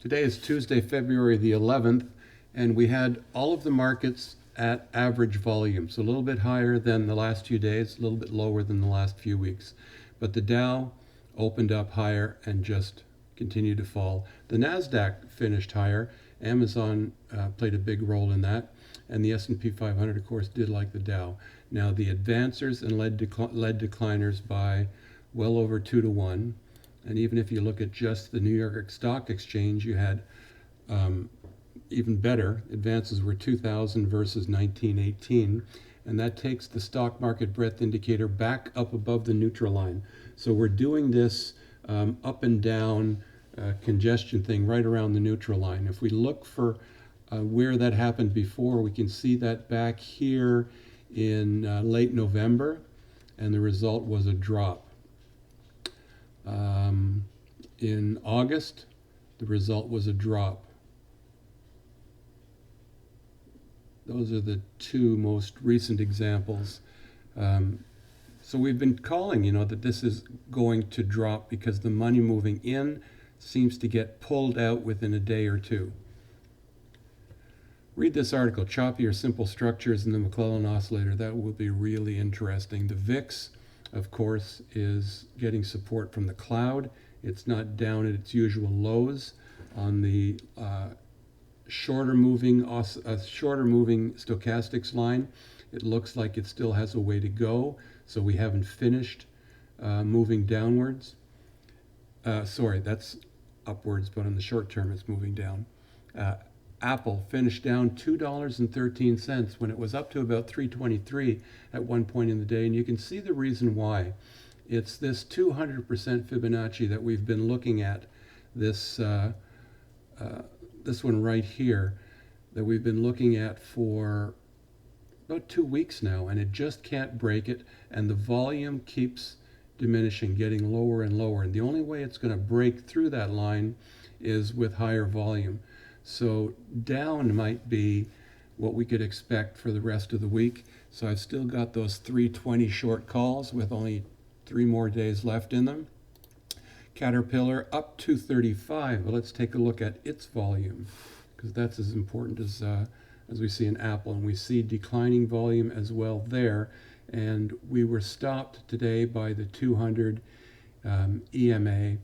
Today is Tuesday, February the 11th, and we had all of the markets at average volume, so a little bit higher than the last few days, a little bit lower than the last few weeks. But the Dow opened up higher and just continued to fall. The NASDAQ finished higher. Amazon played a big role in that, and the S&P 500, of course, did like the Dow. Now, the advancers and led decliners by well over 2 to 1. And even if you look at just the New York Stock Exchange, you had even better. Advances were 2000 versus 1918. And that takes the stock market breadth indicator back up above the neutral line. So we're doing this up and down congestion thing right around the neutral line. If we look for where that happened before, we can see that back here in late November, and the result was a drop. In August, the result was a drop. Those are the two most recent examples. So we've been calling, that this is going to drop because the money moving in seems to get pulled out within a day or two. Read this article, Choppy or Simple Structures in the McClellan Oscillator. That will be really interesting. The VIX, of course, is getting support from the cloud. It's not down at its usual lows. On the shorter moving stochastics line, it looks like it still has a way to go. So we haven't finished moving downwards. Sorry, that's upwards, but on the short term, it's moving down. Apple finished down $2.13 when it was up to about $3.23 at one point in the day, and you can see the reason why. It's this 200% Fibonacci that we've been looking at, this one right here, that we've been looking at for about 2 weeks now, and it just can't break it, and the volume keeps diminishing, getting lower and lower, and the only way it's going to break through that line is with higher volume. So down might be what we could expect for the rest of the week. So I've still got those 320 short calls with only 3 more days left in them. Caterpillar up to 35. Well, let's take a look at its volume, because that's as important as we see in Apple, and we see declining volume as well there. And we were stopped today by the 200 EMA,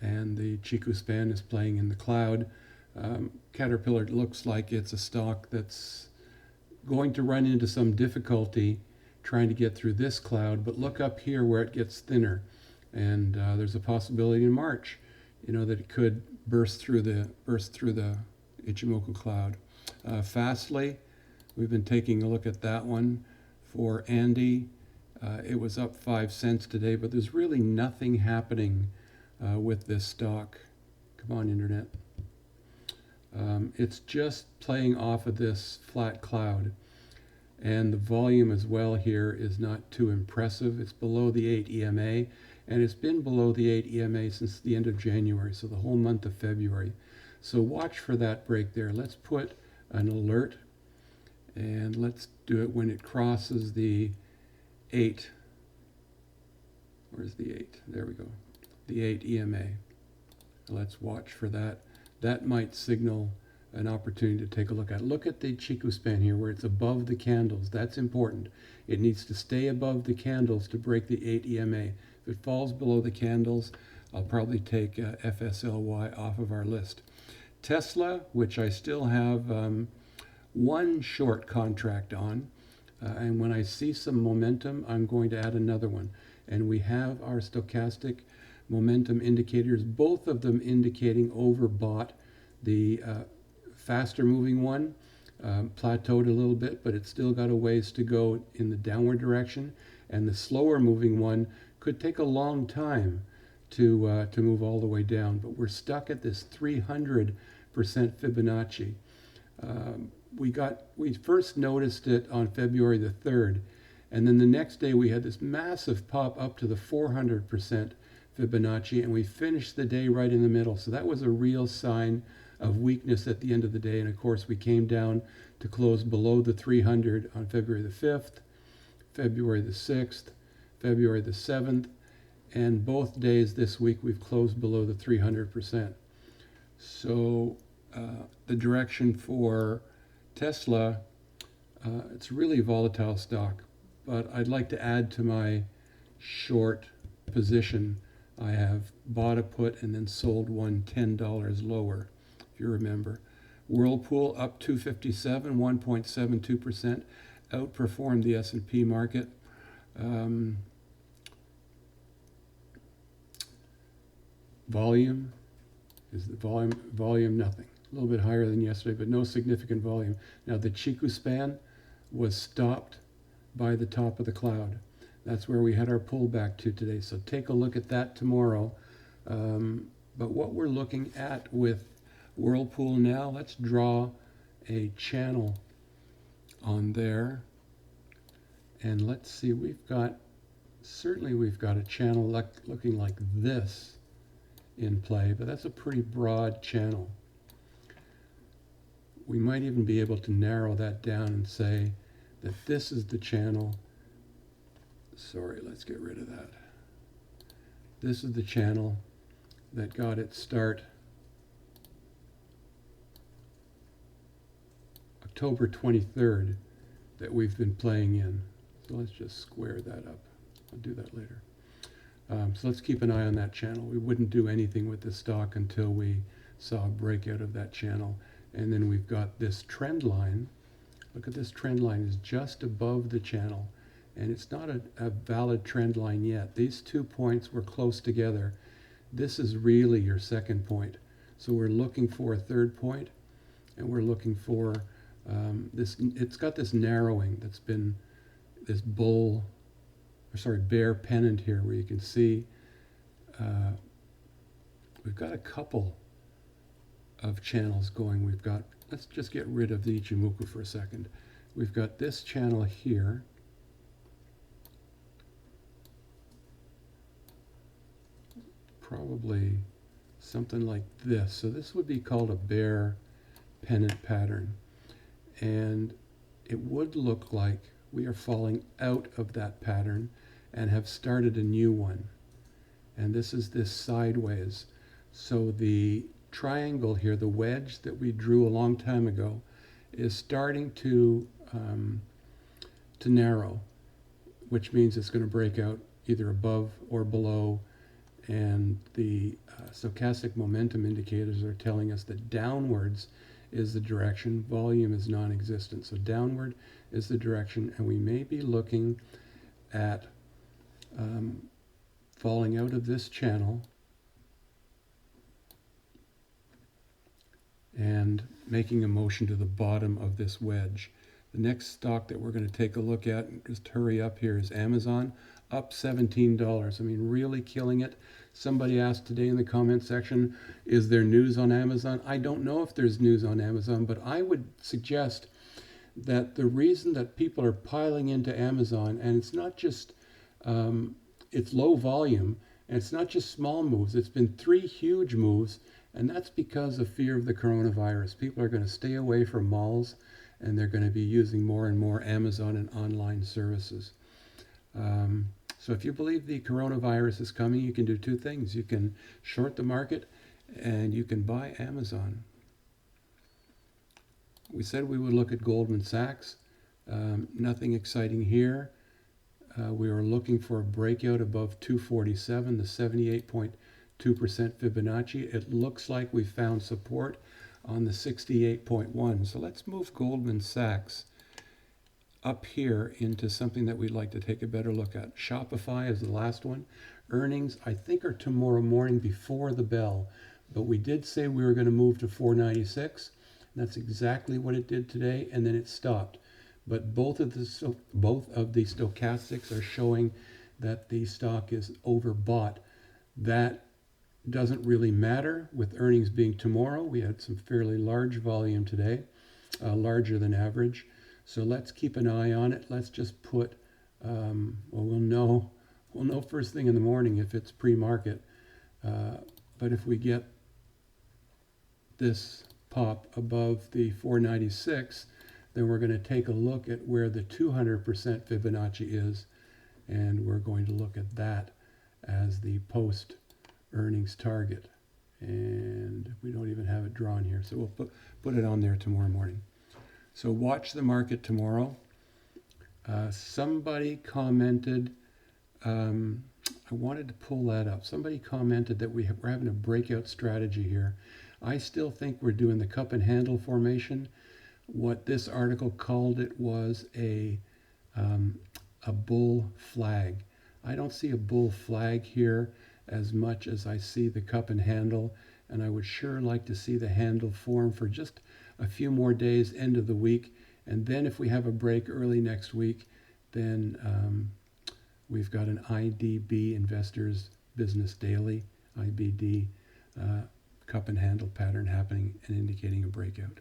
and the Chiku span is playing in the cloud. Caterpillar looks like it's a stock that's going to run into some difficulty trying to get through this cloud, but look up here where it gets thinner, and there's a possibility in March, that it could burst through the Ichimoku cloud. FSLY, we've been taking a look at that one. For Andy, it was up 5 cents today, but there's really nothing happening with this stock. Come on, Internet. It's just playing off of this flat cloud, and the volume as well here is not too impressive. It's below the 8 EMA, and it's been below the 8 EMA since the end of January, so the whole month of February. So watch for that break there. Let's put an alert, and let's do it when it crosses the 8. Where's the 8? There we go. The 8 EMA. Let's watch for that. That might signal an opportunity to take a look at. Look at the Chiku span here where it's above the candles. That's important. It needs to stay above the candles to break the 8 EMA. If it falls below the candles, I'll probably take FSLY off of our list. Tesla, which I still have one short contract on, and when I see some momentum, I'm going to add another one. And we have our stochastic momentum indicators, both of them indicating overbought. The faster moving one plateaued a little bit, but it's still got a ways to go in the downward direction, and the slower moving one could take a long time to move all the way down, but we're stuck at this 300% Fibonacci. We first noticed it on February the 3rd, and then the next day we had this massive pop up to the 400% Fibonacci, and we finished the day right in the middle. So that was a real sign of weakness at the end of the day. And of course, we came down to close below the 300 on February the 5th, February the 6th, February the 7th, and both days this week we've closed below the 300%. So the direction for Tesla, it's really volatile stock, but I'd like to add to my short position. I have bought a put and then sold one $10 lower, if you remember. Whirlpool up 257, 1.72%, outperformed the S&P market. Volume is the volume nothing. A little bit higher than yesterday, but no significant volume. Now the Chiku span was stopped by the top of the cloud. That's where we had our pullback to today. So take a look at that tomorrow. But what we're looking at with Whirlpool now, let's draw a channel on there. And let's see, certainly we've got a channel looking like this in play, but that's a pretty broad channel. We might even be able to narrow that down and say that this is the channel. Sorry, let's get rid of that. This is the channel that got its start October 23rd that we've been playing in. So let's just square that up. I'll do that later. So let's keep an eye on that channel. We wouldn't do anything with this stock until we saw a breakout of that channel. And then we've got this trend line. Look at this trend line is just above the channel. And it's not a valid trend line yet. These 2 points were close together. This is really your second point. So we're looking for a third point, and we're looking for this. It's got this narrowing that's been this bear pennant here, where you can see we've got a couple of channels going. Let's just get rid of the Ichimoku for a second. We've got this channel here. Probably something like this. So this would be called a bear pennant pattern. And it would look like we are falling out of that pattern and have started a new one. And this is this sideways. So the triangle here, the wedge that we drew a long time ago, is starting to narrow, which means it's going to break out either above or below. And the stochastic momentum indicators are telling us that downwards is the direction. Volume is non-existent. So downward is the direction, and we may be looking at falling out of this channel and making a motion to the bottom of this wedge. The next stock that we're going to take a look at, and just hurry up here, is Amazon, up $17. I mean, really killing it. Somebody asked today in the comment section, is there news on Amazon? I don't know if there's news on Amazon, but I would suggest that the reason that people are piling into Amazon, and it's not just, it's low volume, and it's not just small moves. It's been 3 huge moves, and that's because of fear of the coronavirus. People are going to stay away from malls, and they're going to be using more and more Amazon and online services. So if you believe the coronavirus is coming, you can do 2 things. You can short the market, and you can buy Amazon. We said we would look at Goldman Sachs. Nothing exciting here. We were looking for a breakout above 247, the 78.2% Fibonacci. It looks like we found support on the 68.1. So let's move Goldman Sachs up here into something that we'd like to take a better look at. Shopify is the last one. Earnings, I think, are tomorrow morning before the bell, but we did say we were going to move to 496. That's exactly what it did today, and then it stopped. But both of the stochastics are showing that the stock is overbought. That doesn't really matter with earnings being tomorrow. We had some fairly large volume today, larger than average. So let's keep an eye on it. Let's just put, we'll know first thing in the morning if it's pre-market. But if we get this pop above the 496, then we're going to take a look at where the 200% Fibonacci is, and we're going to look at that as the post-earnings target. And we don't even have it drawn here, so we'll put it on there tomorrow morning. So watch the market tomorrow. Somebody commented, I wanted to pull that up. Somebody commented that we're having a breakout strategy here. I still think we're doing the cup and handle formation. What this article called it was a bull flag. I don't see a bull flag here as much as I see the cup and handle, and I would sure like to see the handle form for just a few more days, end of the week, and then if we have a break early next week, then we've got an IDB Investors Business Daily, IBD, cup and handle pattern happening and indicating a breakout.